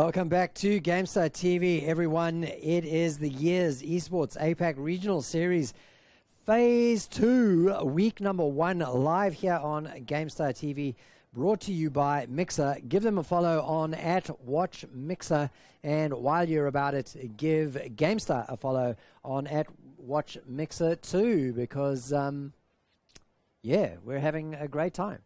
Welcome back to GameStar TV, everyone. It is the Years Esports APAC Regional Series Phase 2, week number 1, live here on GameStar TV, brought to you by Mixer. Give them a follow on @WatchMixer, and while you're about it, give GameStar a follow on @WatchMixer too, because, yeah, we're having a great time.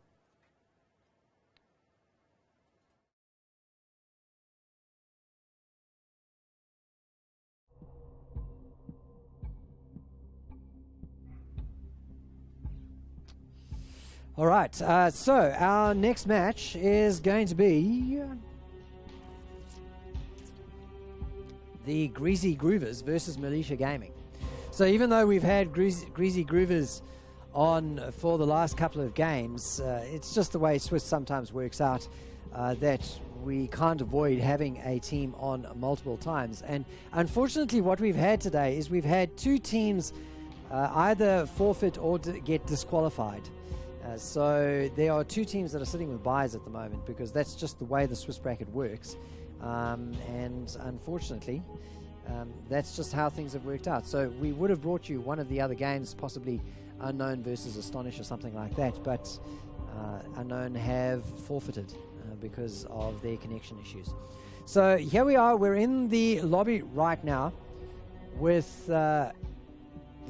All right, so our next match is going to be the Greasy Groovers versus Mulisha Gaming. So even though we've had Greasy Groovers on for the last couple of games, it's just the way Swiss sometimes works out, that we can't avoid having a team on multiple times. And unfortunately what we've had today is we've had two teams either forfeit or get disqualified. So there are two teams that are sitting with buys at the moment, because that's just the way the Swiss bracket works, and unfortunately that's just how things have worked out. So we would have brought you one of the other games, possibly Unknown versus Astonish or something like that, but Unknown have forfeited because of their connection issues. So here we are, we're in the lobby right now with the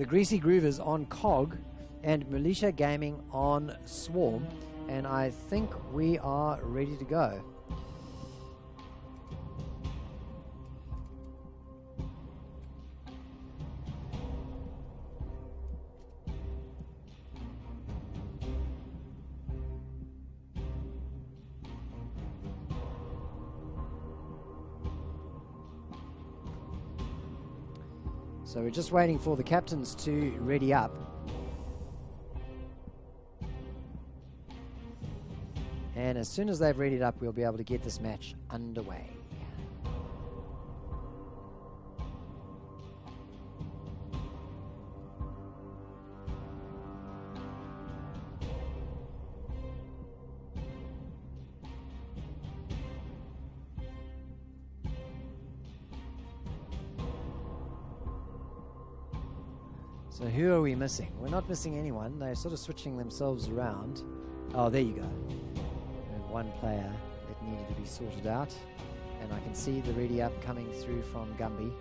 Greasy Groovers on COG and Mulisha Gaming on Swarm, and I think we are ready to go. So we're just waiting for the captains to ready up. And as soon as they've readied up, we'll be able to get this match underway. So who are we missing? We're not missing anyone. They're sort of switching themselves around. Oh, there you go. One player that needed to be sorted out, and I can see the ready up coming through from Gumby.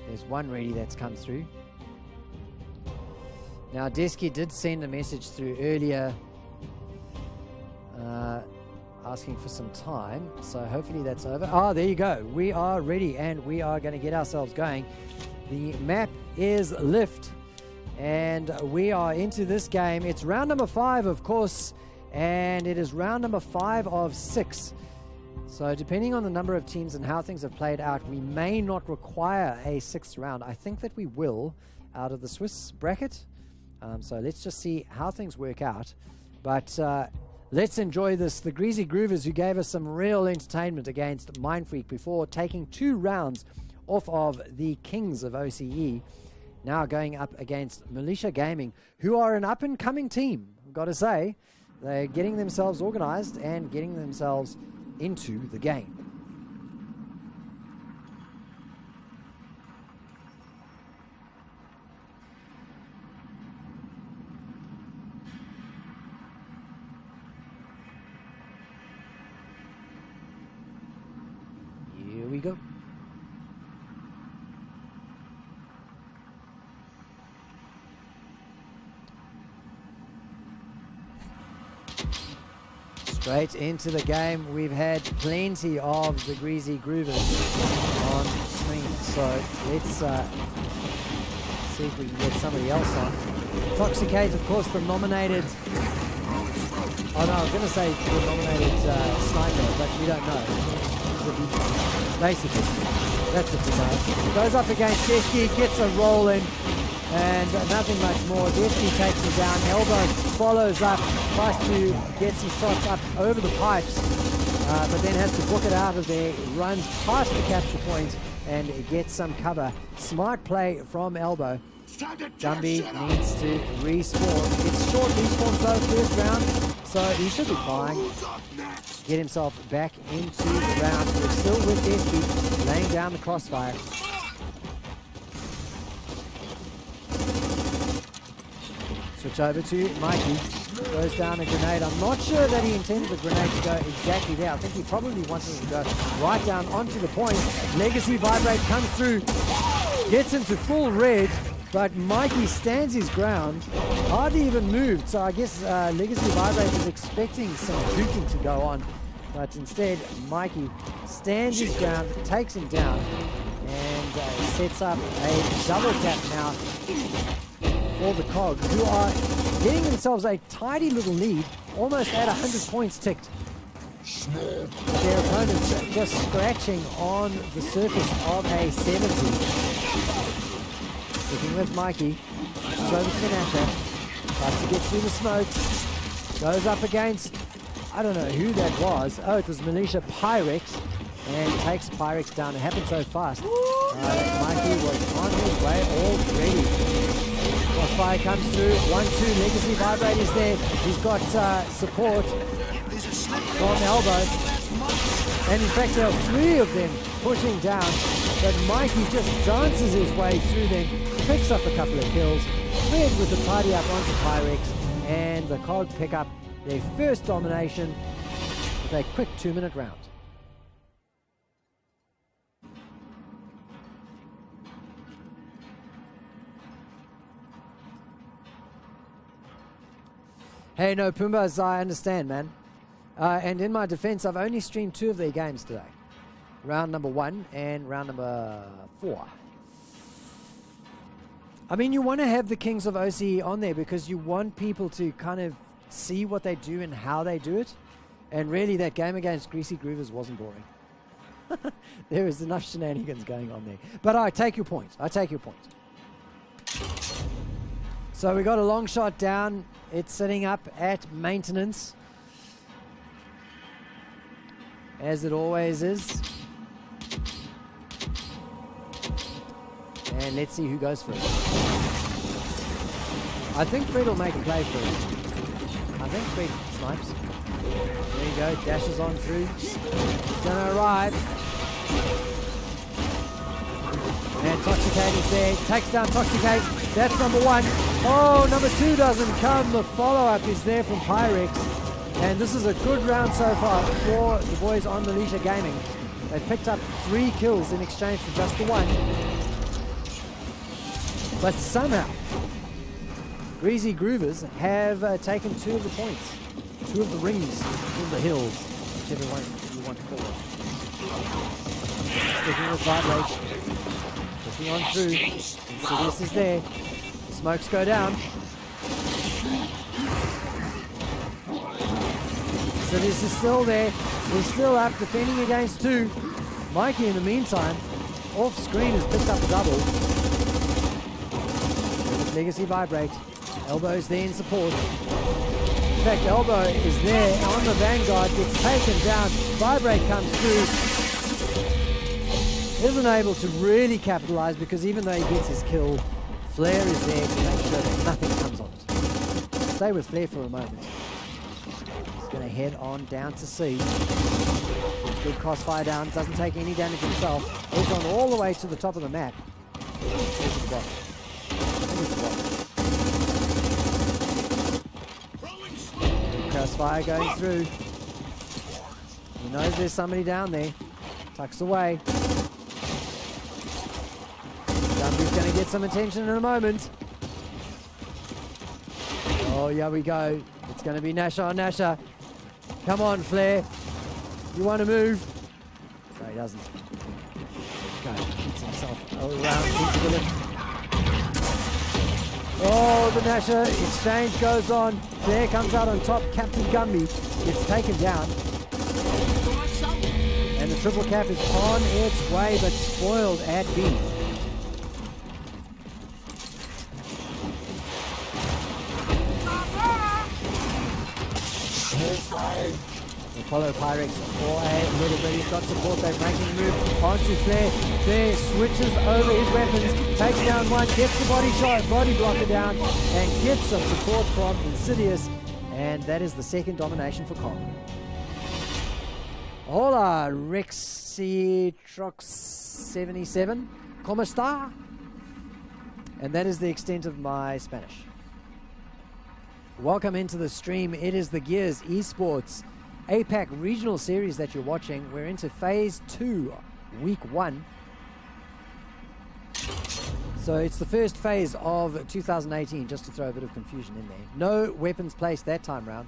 There's one ready that's come through. Now Desky did send a message through earlier asking for some time, so hopefully that's over. Ah, there you go. We are ready and we are going to get ourselves going. The map is Lift and we are into this game. It's round number 5, of course, and it is round number 5 of 6. So depending on the number of teams and how things have played out, we may not require a 6th round. I think that we will out of the Swiss bracket. So let's just see how things work out. But let's enjoy this. The Greasy Groovers, who gave us some real entertainment against Mindfreak before taking 2 rounds off of the Kings of OCE, now going up against Mulisha Gaming, who are an up-and-coming team. I've got to say, they're getting themselves organized and getting themselves into the game. Here we go. Straight into the game. We've had plenty of the Greasy Groovers on screen, so let's see if we can get somebody else on. Toxicate, of course, the nominated. Oh no, I was going to say the nominated sniper, but we don't know. Basically, that's what we know. Goes up against Desky, gets a roll in, and nothing much more. Desky takes him down. Elbow follows up, tries to get some shots up over the pipes. but then has to book it out of there, runs past the capture point and gets some cover. Smart play from Elbow. Gumby needs to respawn. It's short respawns though, first round, so he should be fine. Get himself back into the round. We're still with Despy, laying down the crossfire. Switch over to Mikey. Throws down a grenade. I'm not sure that he intended the grenade to go exactly there. I think he probably wanted it to go right down onto the point. Legacy Vibrate comes through, gets into full red, but Mikey stands his ground, hardly even moved. So I guess Legacy Vibrate is expecting some juking to go on, but instead Mikey stands his ground, takes him down, and sets up a double cap now for the Cog, who are getting themselves a tidy little lead, almost at 100 points ticked. Their opponents just scratching on the surface of a 70. Sticking with Mikey, goes over to the Nasher, tries to get through the smoke, goes up against, I don't know who that was. Oh, it was Mulisha Pyrex, and takes Pyrex down. It happened so fast. Mikey was on his way already. Crossfire comes through, 1-2, Legacy Vibrate is there. He's got support from Elbow. And in fact, there are 3 of them pushing down. But Mikey just dances his way through them, picks up a couple of kills, Fred with the tidy up onto Pyrex, and the Cog pick up their first domination with a quick 2-minute round. Hey, no, Pumbas, I understand, man. And in my defense, I've only streamed 2 of their games today. Round number 1 and round number 4. I mean, you want to have the Kings of OCE on there because you want people to kind of see what they do and how they do it. And really, that game against Greasy Groovers wasn't boring. There was enough shenanigans going on there. But I take your point. I take your point. So we got a long shot down. It's sitting up at maintenance, as it always is. And let's see who goes for it. I think Fred will make a play for it. I think Fred snipes. There you go, dashes on through. He's gonna arrive. And Toxicate is there, takes down Toxicate. That's number 1. Oh, number 2 doesn't come. The follow-up is there from Pyrex. And this is a good round so far for the boys on Mulisha Gaming. They picked up 3 kills in exchange for just the 1. But somehow, Greasy Groovers have taken 2 of the points. 2 of the rings, 2 of the hills, whichever one you want to call it. Sticking with Vibrate. Pushing on through. Insidious is there. Smokes go down. Insidious is still there. He's still up, defending against 2. Mikey, in the meantime, off screen has picked up a double. Legacy Vibrate. Elbow's there in support. In fact, Elbow is there on the Vanguard, gets taken down. Vibrate comes through. Isn't able to really capitalize because even though he gets his kill, Flare is there to make sure that nothing comes of it. Stay with Flare for a moment. He's going to head on down to C. Gets good crossfire down, doesn't take any damage himself. Heads on all the way to the top of the map. Here's the bottom. Crossfire going through. He knows there's somebody down there. Tucks away. Gumby's going to get some attention in a moment. Oh, here we go. It's going to be Nasher on Nasher. Come on, Flare. You want to move? No, he doesn't. Okay, keeps himself around into the lift. Oh, the Nasher exchange goes on. Flare comes out on top. Captain Gumby gets taken down. And the triple cap is on its way, but spoiled at B. follow Pyrex for a little bit. He's got support. They're making the move onto Flair. Flair switches over his weapons, takes down one, gets the body blocker down, and gets some support from Insidious. And that is the second domination for Cog. Hola, Rexy Trox 77. ¿Cómo está? And that is the extent of my Spanish. Welcome into the stream. It is the Gears Esports APAC Regional Series that you're watching. We're into Phase 2, Week 1. So it's the first phase of 2018, just to throw a bit of confusion in there. No weapons placed that time round.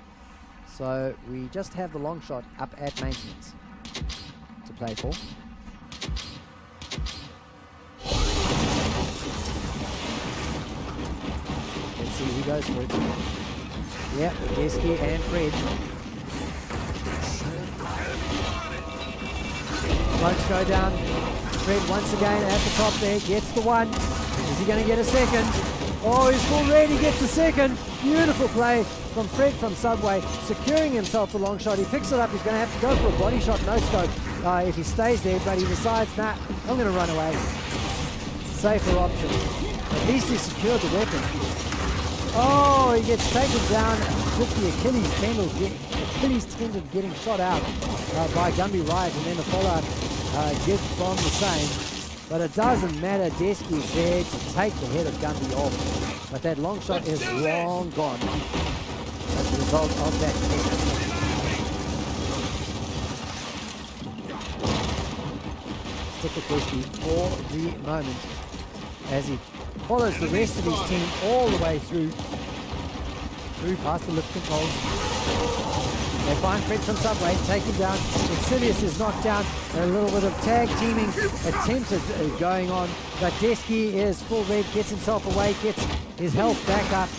So we just have the long shot up at maintenance to play for. Let's see who goes for it. Yep, Greasey and Fred. Smokes go down. Fred once again at the top there, gets the one. Is he going to get a second? Oh, he's full red, he gets a second. Beautiful play from Fred from Subway, securing himself the long shot. He picks it up, he's going to have to go for a body shot, no scope if he stays there, but he decides, nah, I'm going to run away. Safer option. At least he secured the weapon. Oh, he gets taken down with the Achilles tendon getting shot out by Gumby Riot, and then the follow-up gift from the same. But it doesn't matter, Desky's there to take the head of Gumby off. But that long shot is long gone as a result of that connection. Stick with Desky for the moment as he follows the rest of his team all the way through past the lift controls. They find Fred from Subway, take him down. Insidious is knocked down. A little bit of tag teaming attempted going on, but Desky is full red, gets himself away, gets his health back up,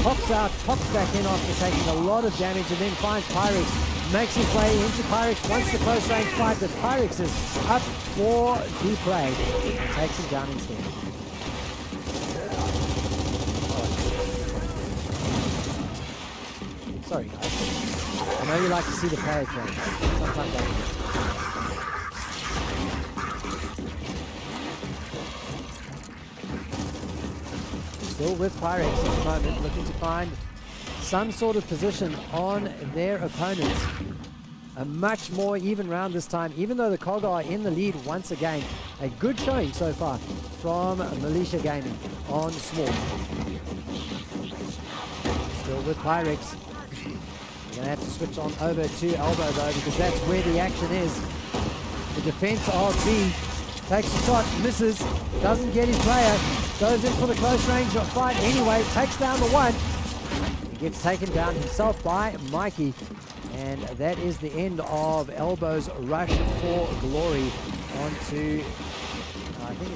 pops out, pops back in after taking a lot of damage, and then finds Pyrex, makes his way into Pyrex, wants the close range fight, but Pyrex is up for the play and takes him down instead. Sorry guys. I know you like to see the player change. Sometimes I do. Still with Pyrex at the moment, looking to find some sort of position on their opponents. A much more even round this time, even though the Cog are in the lead once again. A good showing so far from Mulisha Gaming on Small. Still with Pyrex. We're going to have to switch on over to Elbow though, because that's where the action is. The defense of B takes a shot, misses, doesn't get his player, goes in for the close range fight anyway, takes down the one. He gets taken down himself by Mikey, and that is the end of Elbow's rush for glory onto, I think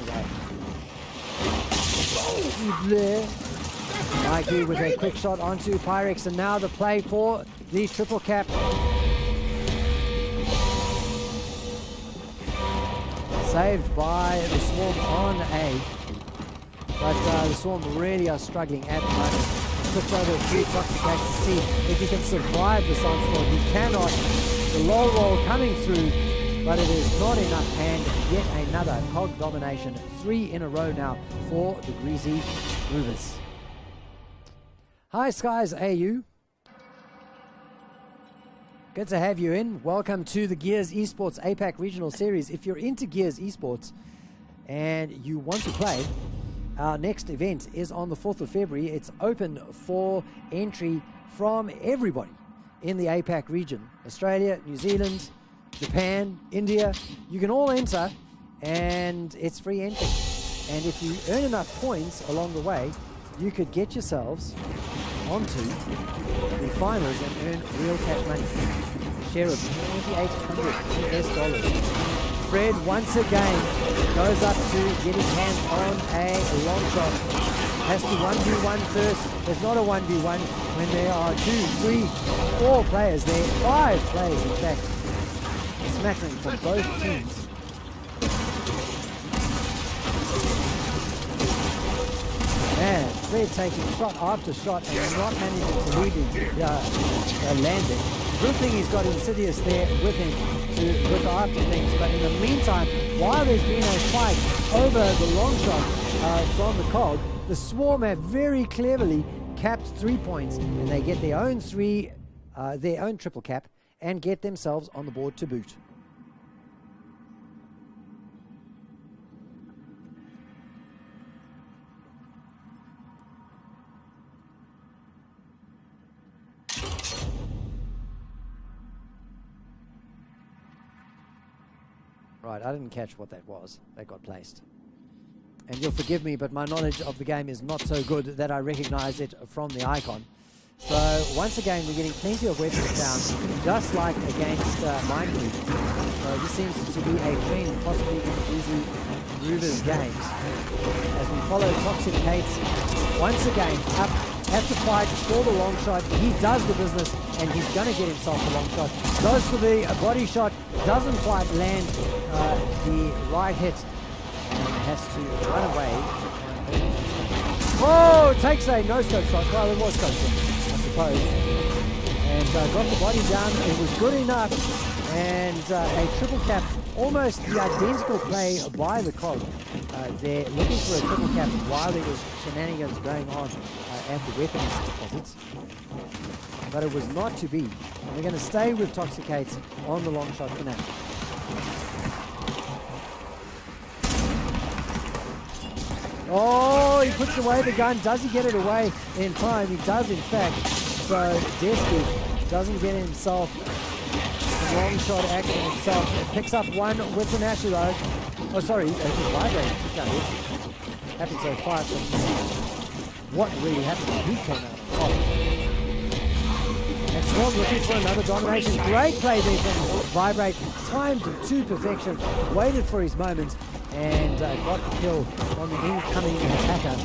it's there. Mikey with a quick shot onto Pyrex, and now the play for the triple cap. Saved by the Swarm on A, but the Swarm really are struggling at the moment. Flips over a few toxic hacks to see if he can survive this onslaught. He cannot. The low roll coming through, but it is not enough, and yet another Cog domination. 3 in a row now for the Greasey Movers. Hi Skies AU. Good to have you in. Welcome to the Gears Esports APAC Regional Series. If you're into Gears Esports and you want to play, our next event is on the 4th of February. It's open for entry from everybody in the APAC region. Australia, New Zealand, Japan, India. You can all enter and it's free entry. And if you earn enough points along the way, you could get yourselves onto the finals and earn real cash money. Share of $2,800 US. Fred once again goes up to get his hands on a long shot. Has to 1v1 first. There's not a 1v1 when there are 2, 3, 4 players there. 5 players in fact. A smattering from both teams. Man, Fred taking shot after shot and not managing to lead the landing. Good thing he's got Insidious there with him to look after things. But in the meantime, while there's been a fight over the long shot from the Cog, the Swarm have very cleverly capped 3 points, and they get their own triple cap and get themselves on the board to boot. Right, I didn't catch what that was. That got placed. And you'll forgive me, but my knowledge of the game is not so good that I recognize it from the icon. So once again, we're getting plenty of weapons down, just like against Mindfleet. So this seems to be a trend, possibly in Greasey Groovers games. As we follow Toxic Kates, once again, up, have to fight for the long shot. He does the business, and he's going to get himself a long shot. Goes for the body shot, doesn't quite land the right hit, and has to run away. Oh, takes a no-scope shot. Well, it was scoped, I suppose. And got the body down. It was good enough. And a triple cap, almost the identical play by the Cog. They're looking for a triple cap while there was shenanigans going on at the weapons deposits. But it was not to be. And they're going to stay with Toxicates on the long shot for now. Oh, he puts away the gun. Does he get it away in time? He does, in fact. So Desky doesn't get himself a long shot action himself. Picks up one with the Nasher though. Oh, sorry, it was vibrating. Happened so fast. So what really happened? He came out on top. And Swarm looking for another domination. Great play there from Vibrate. Timed to perfection. Waited for his moment. And got the kill on the incoming attacker.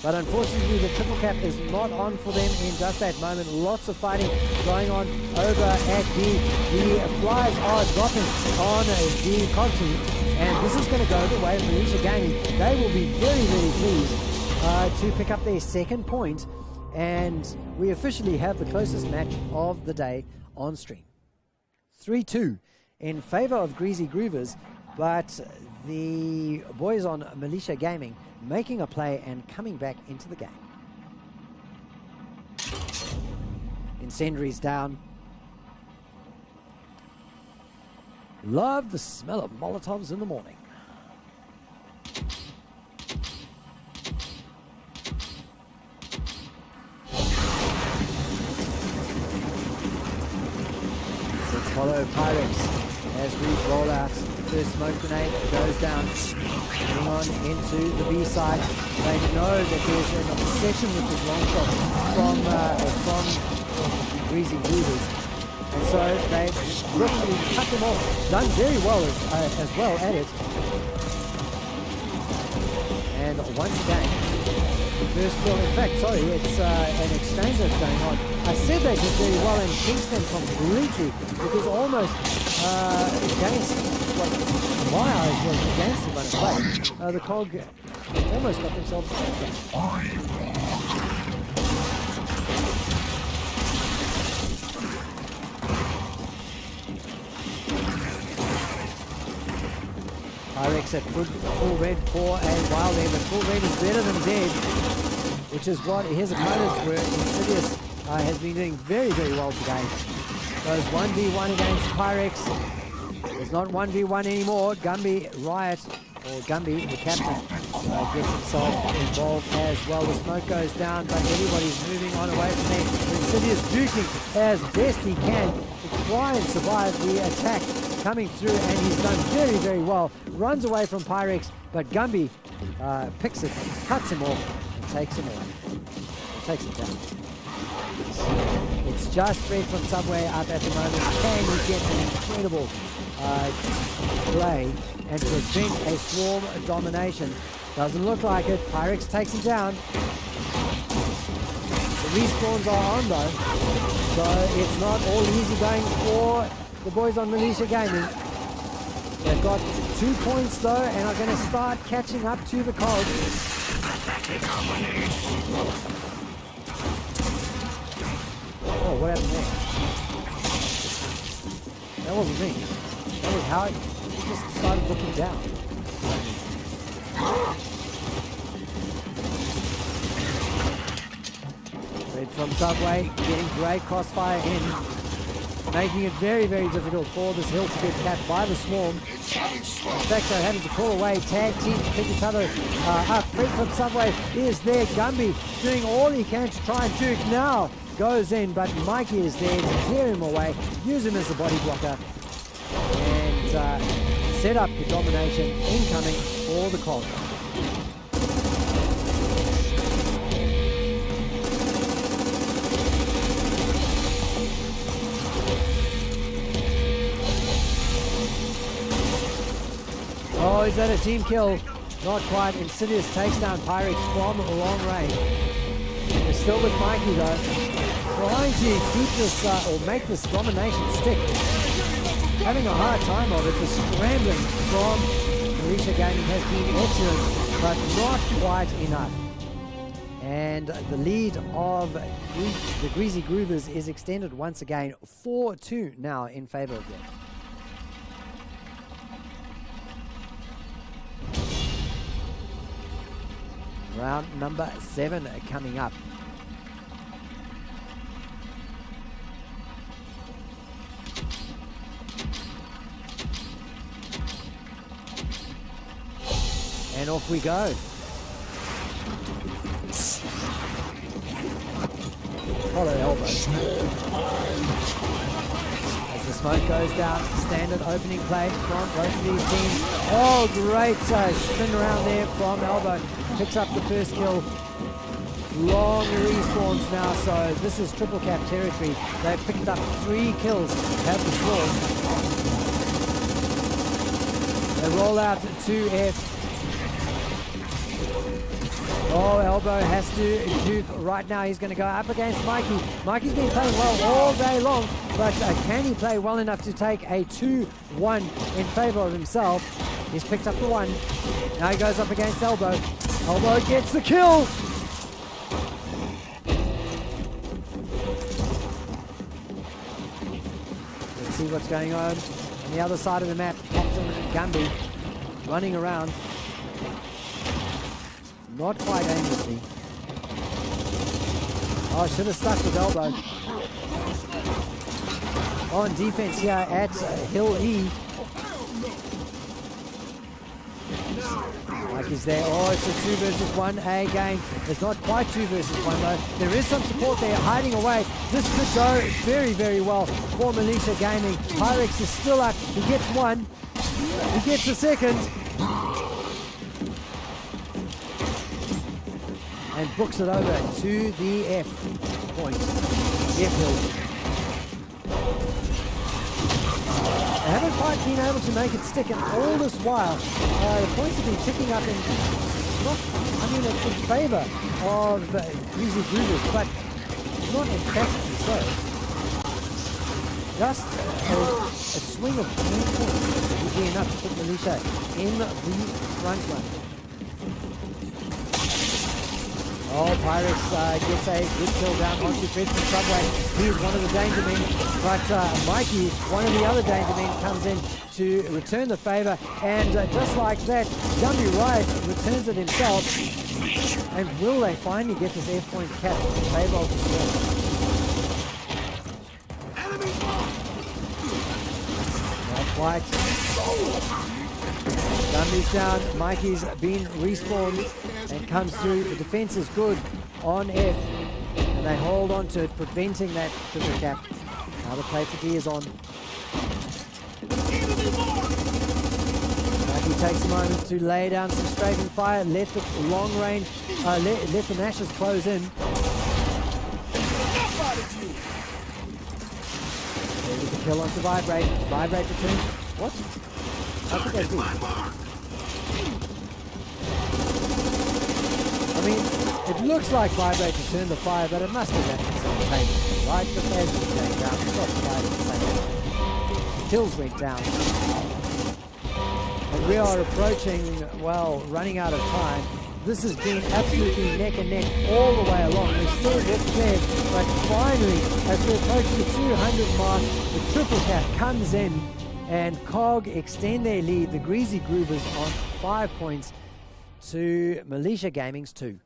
But unfortunately, the triple cap is not on for them in just that moment. Lots of fighting going on over at B. The flies are dropping on the Cog team. And this is going to go the way of Mulisha Gaming. They will be very, very pleased to pick up their second point. And we officially have the closest match of the day on stream. 3-2. In favor of Greasey Groovers, but the boys on Mulisha Gaming making a play and coming back into the game. Incendiaries down. Love the smell of Molotovs in the morning. Let's follow Pyrex. As we roll out, the first smoke grenade goes down, heading on into the B side. They know that there's an obsession with this long shot from Greasey Groovers. And so they've literally cut them off, done very well as well at it. And once again, first kill, in fact, sorry, it's an exchange that's going on. I said they did very well and kinked them completely. It was almost against what my eyes was against them when it played. The Cog almost got themselves a game. Pyrex at full red for a while there, but full red is better than dead, which is what his opponents were. Insidious has been doing very, very well today. Goes 1v1 against Pyrex. It's not 1v1 anymore. Gumby Riot, or Gumby, the captain, gets himself involved as well. The smoke goes down, but everybody's moving on away from there. Insidious duking as best he can to try and survive the attack coming through, and he's done very, very well. Runs away from Pyrex, but Gumby picks it, cuts him off, and takes him off. Takes it down. It's just Fred from somewhere up at the moment. Can he get an incredible play and prevent a Swarm domination? Doesn't look like it. Pyrex takes him down. The respawns are on though, so it's not all easy going for the boys on Mulisha Gaming. They've got 2 points though, and are going to start catching up to the Cog. Oh, what happened there? That wasn't me. That was how he just decided looking down. Red from Subway, getting great crossfire in, making it very, very difficult for this hill to get capped by the Swarm. In fact, they're having to pull away, tag teams to pick each other up. Fred from Subway is there. Gumby doing all he can to try and juke now. Goes in, but Mikey is there to clear him away, use him as a body blocker, and set up the domination incoming for the Cog. Oh, is that a team kill? Not quite. Insidious takes down Pyrex from a long range. They're still with Mikey though, trying to keep this or make this domination stick. Having a hard time of it. The scrambling from Mulisha Gaming has been excellent, but not quite enough. And the lead of the Greasy Groovers is extended once again, 4-2 now in favor of them. Round number 7 coming up. And off we go. Follow elbow. As the smoke goes down, standard opening play from both of these teams. Oh, great spin around there from elbow. Picks up the first kill. Long respawns now, so this is triple cap territory. They've picked up 3 kills, have the Swarm. They roll out to F. Oh, elbow has to juke right now. He's going to go up against Mikey. Mikey's been playing well all day long, but can he play well enough to take a 2-1 in favor of himself? He's picked up the 1. Now he goes up against Elbow. Elbow gets the kill. Let's see what's going on the other side of the map. Captain Gumby running around. Not quite aimlessly. Oh, should have stuck with Elbow. On defense here at Hill E. Mikey's there. Oh, it's a 2 versus 1 A game. It's not quite 2 versus 1 though. There is some support there hiding away. This could go very, very well for Mulisha Gaming. Pyrex is still up. He gets 1. He gets a second. And books it over to the F point. F hill. They haven't quite been able to make it stick, and all this while, the points have been ticking up in, it's in favor of Greasy Groovers, but not emphatically so. Just a swing of 10 points would be enough to put Mulisha in the front run. Oh, Pyrex gets a good kill down onto Fred from Subway. He's one of the danger men, but Mikey, one of the other danger men, comes in to return the favor, and just like that, Gumby Riot returns it himself. And will they finally get this F point cap in favor of the Swarm? Not quite. Gumby's down, Mikey's been respawned and comes through. The defense is good on F, and they hold on to it, preventing that triple cap. Now the play for D is on. Mikey takes a moment to lay down some strafing fire, let the long range, let the Nashers close in. There with the kill onto Vibrate. Vibrate returns. What? How could they do? I mean, it looks like Vibrate returned the fire, but it must have happened simultaneously, right? Just as it was going down, it's not quite the same. The kills went down. And we are approaching, well, running out of time. this has been absolutely neck and neck all the way along. They're still with there, but finally, as we approach the 200 mark, the triple cap comes in, and COG extend their lead. The Greasy Groovers on 5 points to Mulisha Gaming's 2.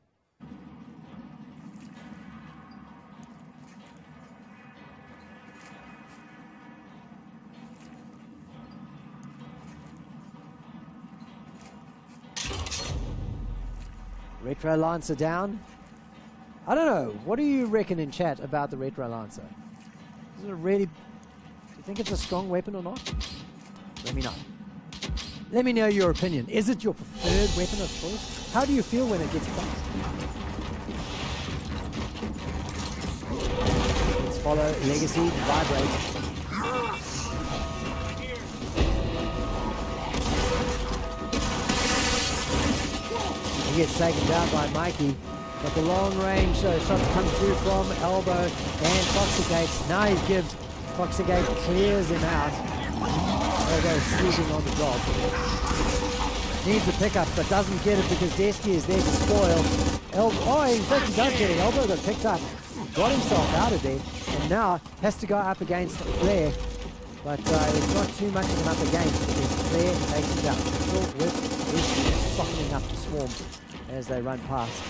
Retro Lancer down. I don't know. What do you reckon in chat about the Retro Lancer? Is it really... Do you think it's a strong weapon or not? Let me know. Let me know your opinion. Is it your preferred weapon of choice? How do you feel when it gets placed? Let's follow Legacy, Vibrate. He gets taken down by Mikey, but the long range shots come through from Elbow and Toxicate. Now he's given. Toxicate clears him out. Elbow sleeping on the job. Needs a pickup, but doesn't get it because Desky is there to spoil. In fact he does get it. Elbow got picked up, got himself out of there, and now has to go up against Flare. But it's not too much of an up against because Flare takes him down. Still with Desky softening up the swarm as they run past.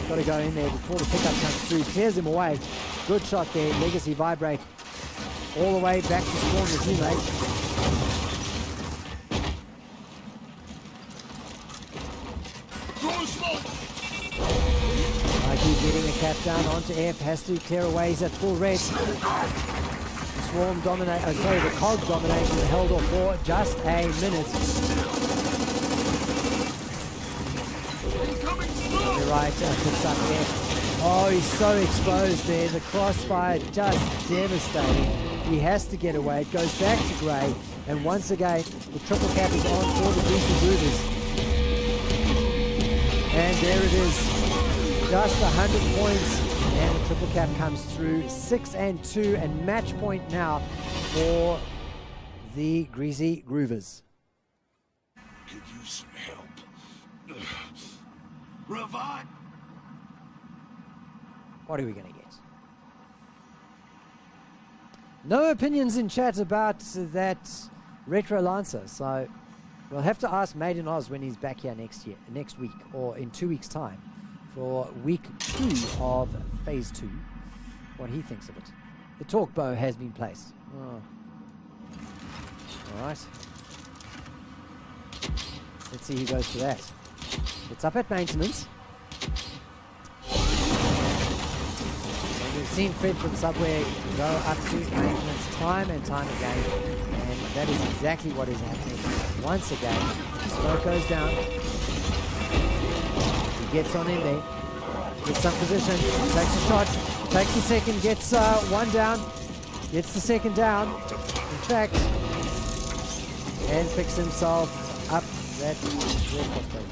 Got to go in there before the pickup comes through. Clears him away. Good shot there. Legacy Vibrate all the way back to spawn with you, mate. Mikey getting a cap down onto F. Has to clear away. He's at full red. The swarm dominate. The COG domination held off for just a minute. Right, picks up there. Oh, he's so exposed there. The crossfire just devastating. He has to get away. It goes back to Grey. And once again, the triple cap is on for the Greasy Groovers. And there it is. Just 100 points. And the triple cap comes through. 6 and 2. And match point now for the Greasy Groovers. Could use some help. Revive. What are we going to get? No opinions in chat about that Retro Lancer, so we'll have to ask Maiden Oz when he's back here next week, or in 2 weeks' time, for week 2 of phase 2, what he thinks of it. The torque bow has been placed. Oh. All right. Let's see who goes for that. It's up at maintenance. And we've seen Fred from Subway go up to maintenance time and time again. And that is exactly what is happening. Once again, the smoke goes down. He gets on in there. Gets some position. Takes a shot. Takes a second. Gets one down. Gets the second down. In fact. And picks himself up. That red crossbow.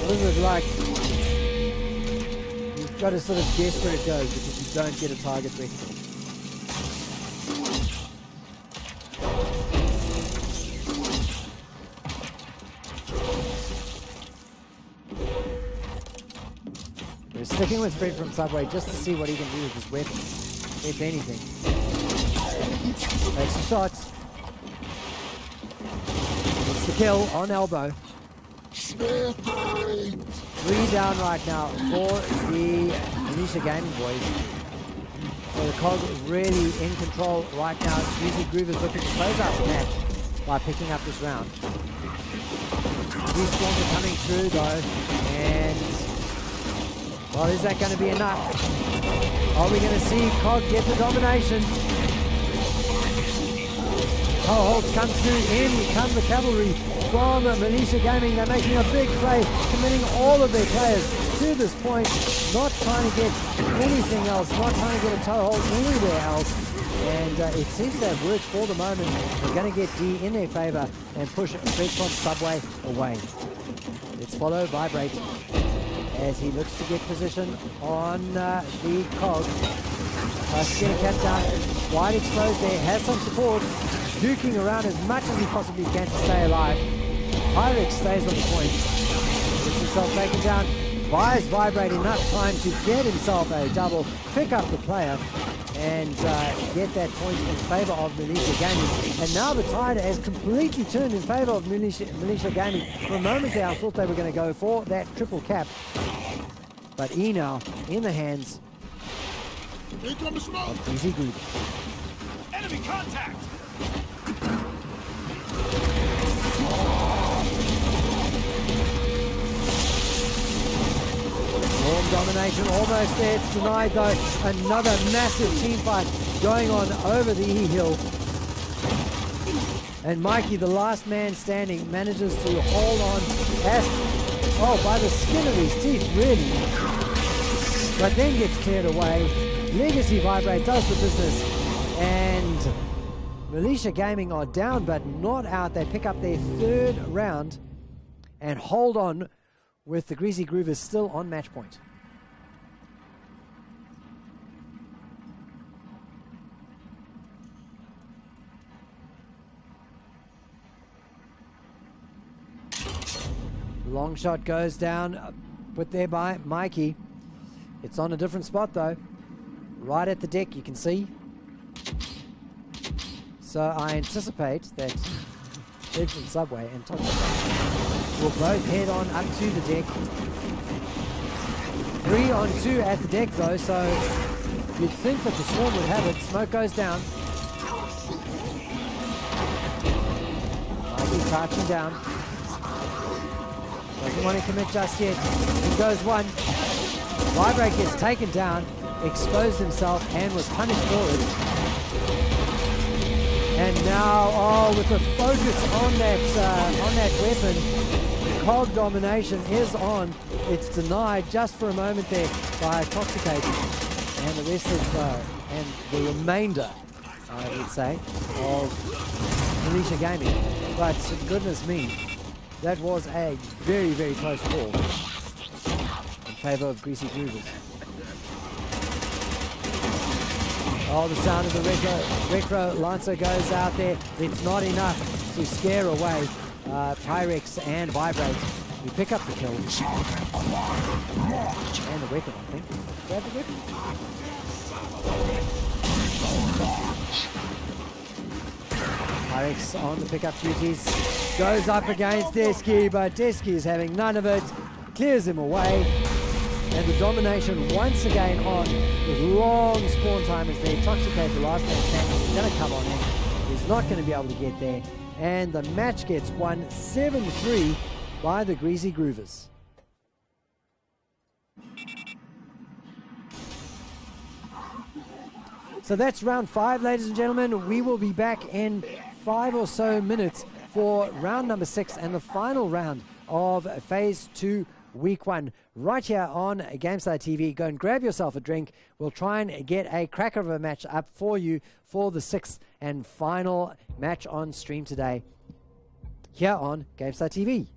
What is it like? You've got to sort of guess where it goes because you don't get a target record. We're sticking with Fred from Subway just to see what he can do with his weapon, if anything. Takes a shot. Gets the kill on Elbow. 3 down right now for the Mulisha Gaming boys. So the COG really in control right now. Greasy Groovers looking to close out the match by picking up this round. These spawns are coming through though, and well, is that going to be enough? Are we going to see COG get the domination? Holds come through, in come the cavalry from Mulisha Gaming. They're making a big play, committing all of their players to this point, not trying to get anything else, not trying to get a toehold anywhere else. And it seems to have worked for the moment. They're going to get D in their favor and push Fred from Subway away. Let's follow Vibrate as he looks to get position on the COG. Getting kept down, wide exposed there, has some support. duking around as much as he possibly can to stay alive. Pyrex stays on the point. Gets himself taken down. Buys Vibrate enough time to get himself a double, pick up the player, and get that point in favor of Mulisha Gaming. And now the tide has completely turned in favor of Mulisha Gaming. For a moment there, I thought they were going to go for that triple cap. But E now in the hands of Greasey Groovers. Enemy contact! Warm domination almost there. It's denied though. Another massive team fight going on over the E-hill. And Mikey, the last man standing, manages to hold on by the skin of his teeth, really. But then gets cleared away. Legacy Vibrate does the business. And Mulisha Gaming are down but not out. They pick up their third round and hold on with the Greasey Groovers still on match point. Long shot goes down, put there by Mikey. It's on a different spot though. Right at the deck, you can see. So I anticipate that Edge and Subway and Top will both head on up to the deck. 3 on 2 at the deck though, so you'd think that the Swarm would have it. Smoke goes down. Mikey crouching down. Doesn't want to commit just yet. He goes one. Vibrate gets taken down, exposed himself, and was punished for it. And now, with the focus on that weapon, Cog domination is on. It's denied just for a moment there by Toxicate, and the rest of and the remainder, I would say, of Mulisha Gaming. But goodness me, that was a very, very close call in favor of Greasey Groovers. Oh, the sound of the Retro Lancer goes out there. It's not enough to scare away Pyrex and Vibrate. We pick up the kill. And the weapon, I think. Grab the weapon. Pyrex on the pickup duties. Goes up against Desky, but Desky is having none of it. Clears him away. And the domination once again on with long spawn timers there. Toxicate, the last man standing, is going to come on in. He's not going to be able to get there. And the match gets won 7-3 by the Greasey Groovers. So that's round 5, ladies and gentlemen. We will be back in 5 or so minutes for round number 6 and the final round of phase 2. Week 1, right here on GameStar TV. Go and grab yourself a drink. We'll try and get a cracker of a match up for you for the 6th and final match on stream today here on GameStar TV.